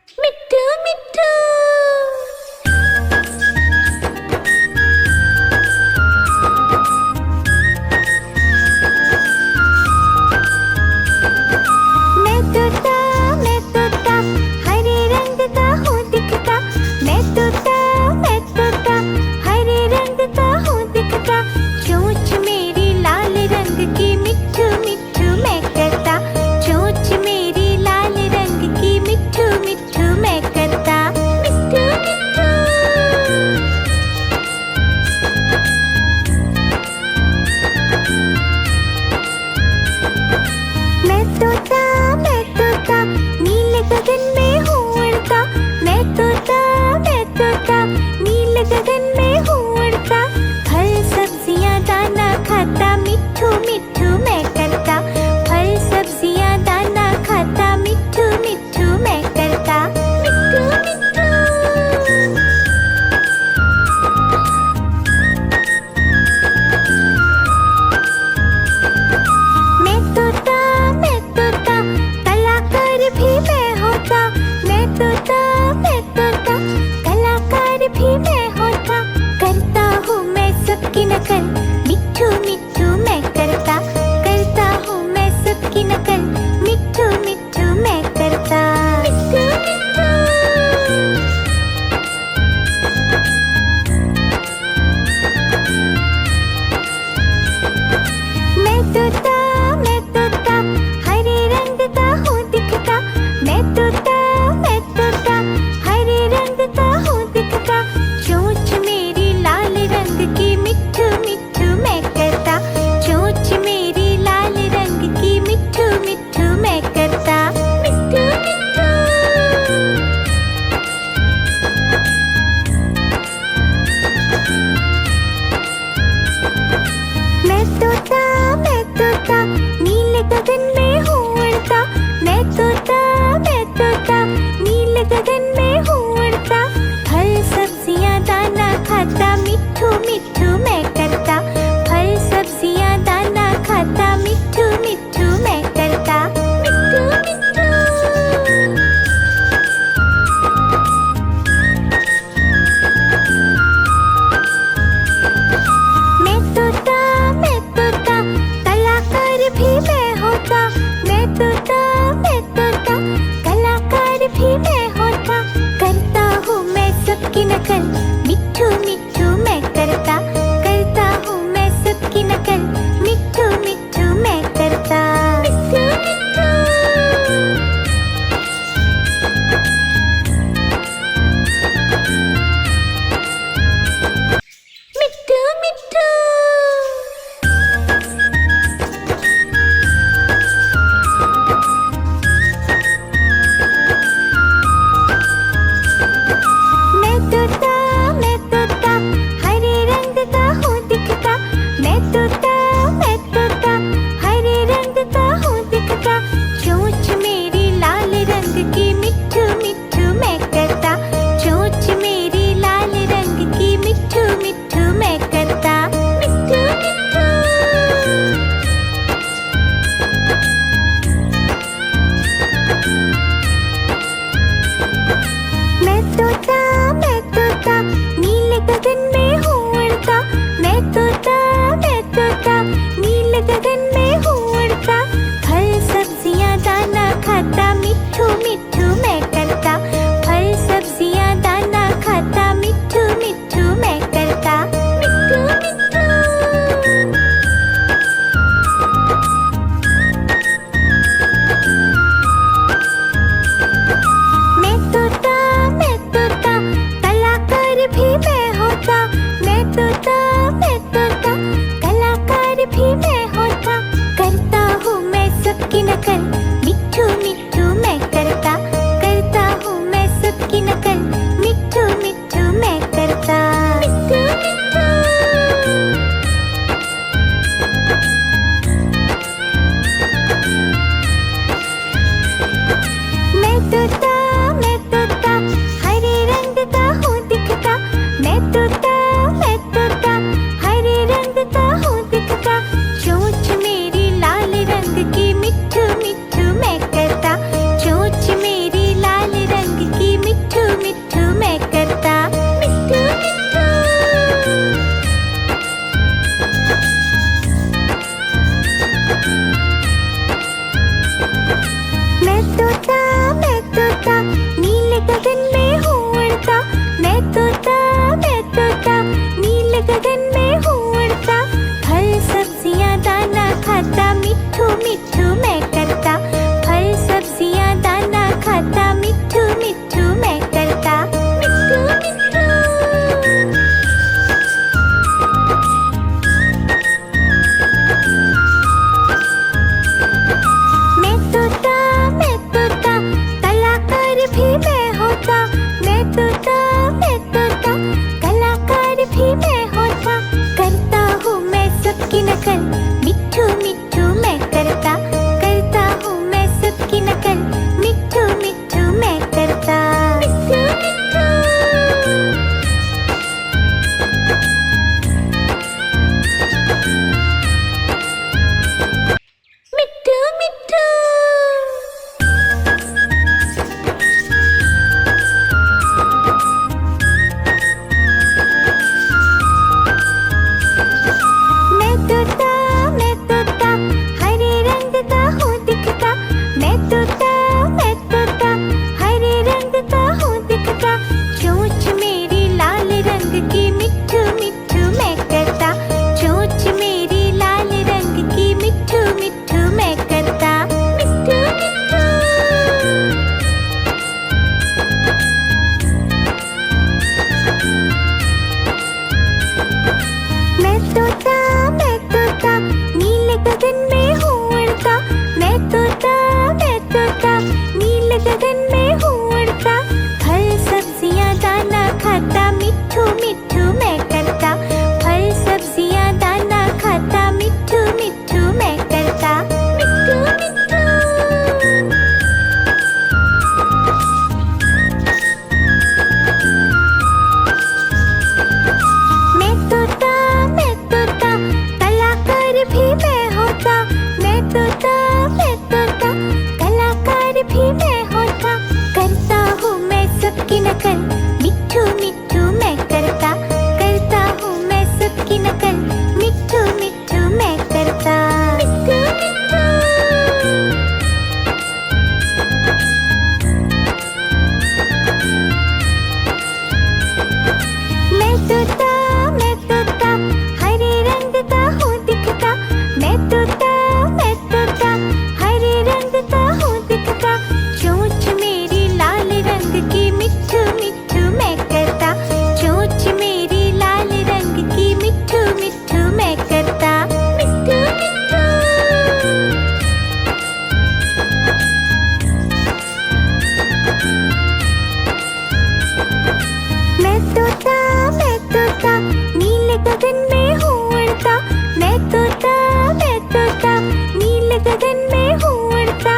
मिट्ठू मिट्ठू। मैं तोता हरे रंग का हूँ दिखता। मैं तोता हरे रंग का हूँ दिखता। चोंच मेरी लाल रंग की मिट्ठू मिट्ठू मैं कहता। चोंच मेरी लाल रंग की मिट्ठू मिट्ठू मैं मैं तोता नीले गगन में हूँ उड़ता। मैं तोता नीले गगन में हूँ उड़ता।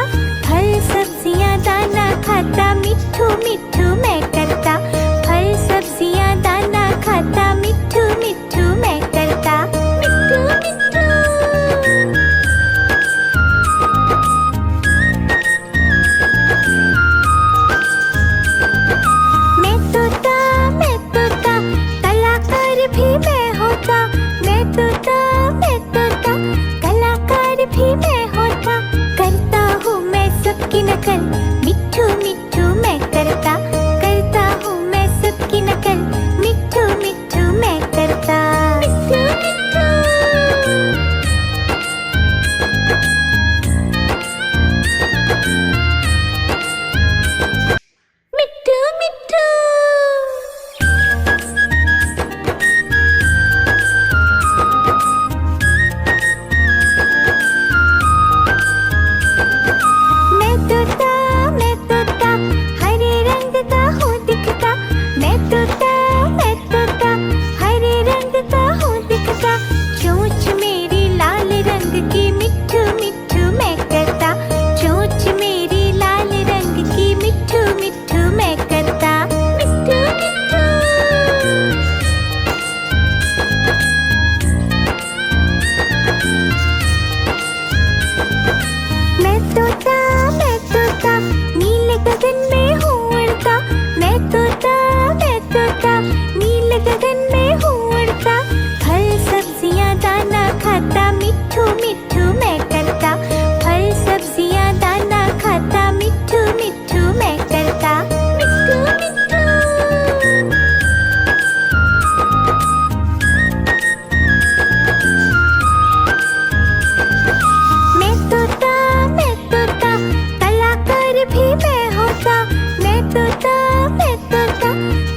फल सब्जियाँ दाना खाता, मिट्ठू मिट्ठू मैं करता। फल सब्जियाँ दाना खाता, मिट्ठू मिट्ठू मैं करता। मिट्ठू मिट्ठू। मैं तोता कलाकार भी मैं होता। मैं तोता कलाकार भी मैं होता। करता हूँ मैं सबकी नकल, मिट्ठू मिट्ठू मैं करता। करता हूँ मैं सबकी नकल, मिट्ठू मिट्ठू मैं करता। मिट्ठू मिट्ठू। मिट्ठू मिट्ठू। मैं तोता हरे रंग का हूँ दिखता। मैं तोता हरे रंग का हूँ दिखता। चोंच मेरी लाल रंग की, मिट्ठू मिट्ठू मैं करता। चोंच मेरी लाल रंग की, मिट्ठू मिट्ठू मैं करता। मिट्ठू मिट्ठू। मैं तोता नीले गगन में हूँ उड़ता। मैं तोता नीले गगन में हूँ उड़ता। फल सब्जियाँ दाना खाता, मिट्ठू मिट्ठू मैं करता। फल सब्जियाँ दाना खाता, मिट्ठू मिट्ठू मैं करता। मिट्ठू मिट्ठू। मैं तोता कलाकार भी मैं होता। मैं तोता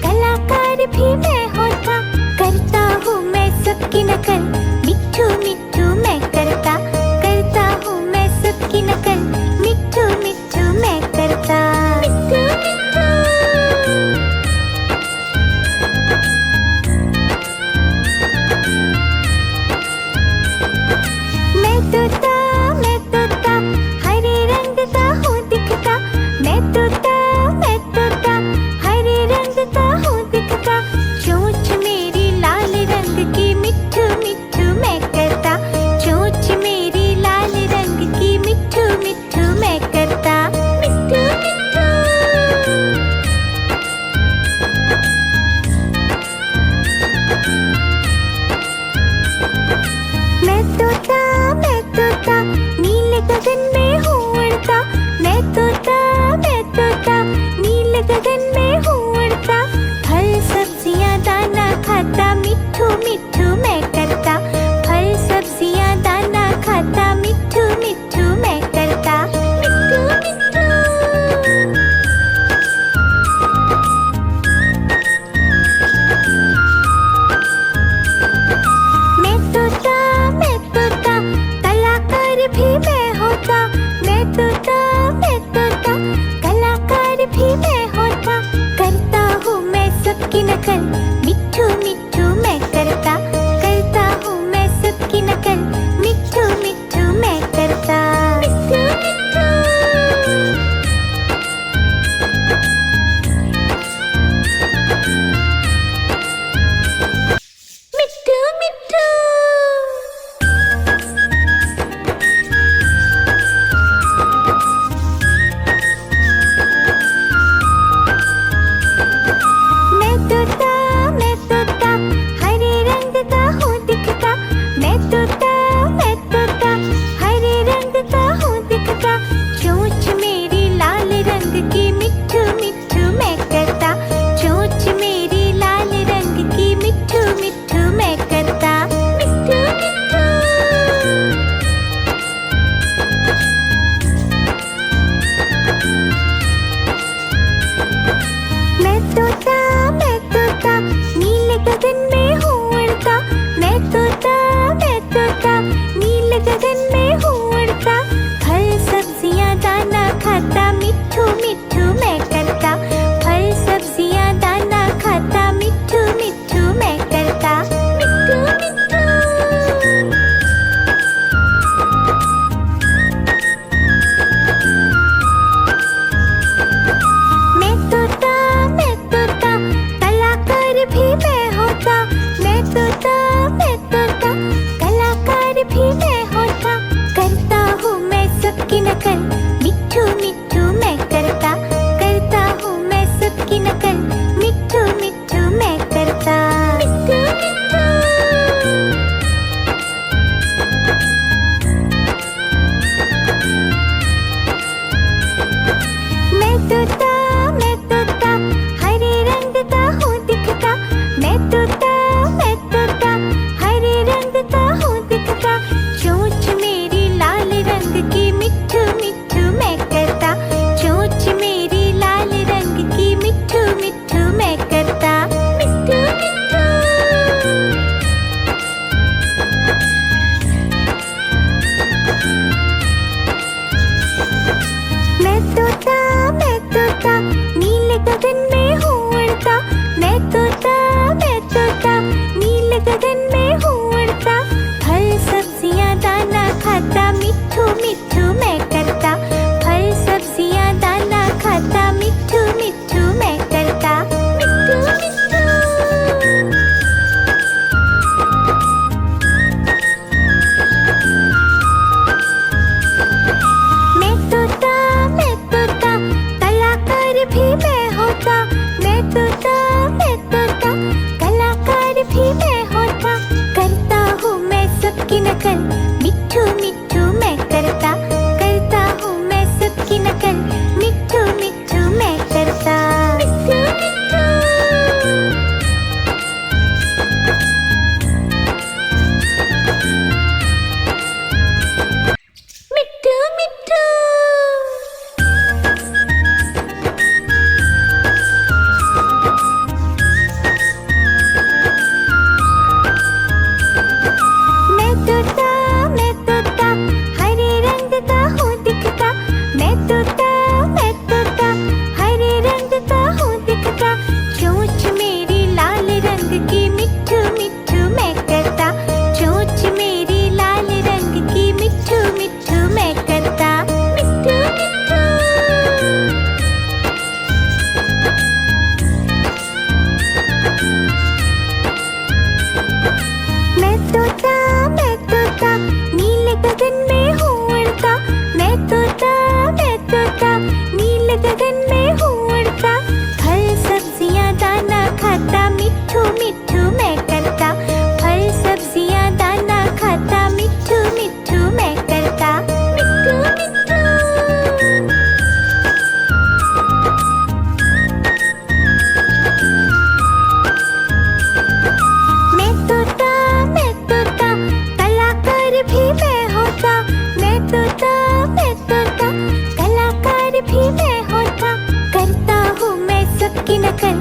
कलाकार भी मैं होता। करता हूँ मैं सबकी नकल, मिट्ठू मिट्ठू मैं करता। करता हूँ मैं सबकी नकल, मिट्ठू मिट्ठू मैं करता। मिट्ठू मिट्ठू। मैं तोता हरे रंग का हूँ दिखता। मैं तोता हरे रंग का हूँ दिखता। चोंच मेरी लाल रंग की, मिट्ठू मिट्ठू मैं करता। चोंच मेरी लाल रंग की, मिट्ठू मिट्ठू मैं करता। मिट्ठू मिट्ठू। मैं तोता नीले गगन में हूँ उड़ता। मैं तोता नीले गगन में हूँ उड़ता। फल सब्जियाँ दाना खाता, मिट्ठू मिट्ठू मैं करता। फल सब्जियाँ दाना खाता, मिट्ठू मिट्ठू मैं करता। मिट्ठू मिट्ठू। मैं तोता कलाकार भी मैं होता। मैं तोता कलाकार भी मैं होता। करता हूँ मैं सबकी नकल, मिट्ठू मिट्ठू मैं करता। करता हूँ मैं सबकी नकल, मिट्ठू मिट्ठू मैं करता। मिट्ठू मिट्ठू। मिट्ठू मिट्ठू। मैं तोता हरे रंग का हूँ दिखता। मैं तोता हरे रंग का हूँ दिखता। चोंच मेरी लाल रंग की, मिट्ठू मिट्ठू मैं करता। चोंच मेरी लाल रंग की, मिट्ठू मिट्ठू मैं करता। मिट्ठू मिट्ठू। मैं तोता नीले गगन में हूँ उड़ता। मैं तोता नीले गगन में हूँ उड़ता। फल सब्जियाँ दाना खाता, मिट्ठू मिट्ठू मैं करता। तोता मैं तोता, कलाकार भी मैं होता, करता हूँ मैं सबकी नकल, मिट्ठू मिट्ठू मैं करता हूँ मैं सबकी नकल, मिट्ठू मिट्ठू मैं करता। मिट्ठू मिट्ठू मिट्ठू मिट्ठू। मैं तोता हरे रंग का हूँ दिखता, मैं तोता हरे रंग का हूँ दिखता, चोंच मेरी लाल रंग की, मिट्ठू मिट्ठू मैं करता, चोंच मेरी लाल रंग की, मिट्ठू मिट्ठू मैं करता। मिट्ठू मिट्ठू। मैं तोता नीले गगन में हूँ उड़ता, मैं तोता नीले गगन में हूँ उड़ता, फल सब्जियाँ दाना खाता, मिट्ठू मिट्ठू मैं करता, फल सब्जियाँ दाना खाता, मिट्ठू मिट्ठू मैं करता। मिट्ठू मिट्ठू। मैं तोता कलाकार भी मैं होता, मैं तोता कलाकार भी मैं होता, करता हूँ मैं सबकी नकल,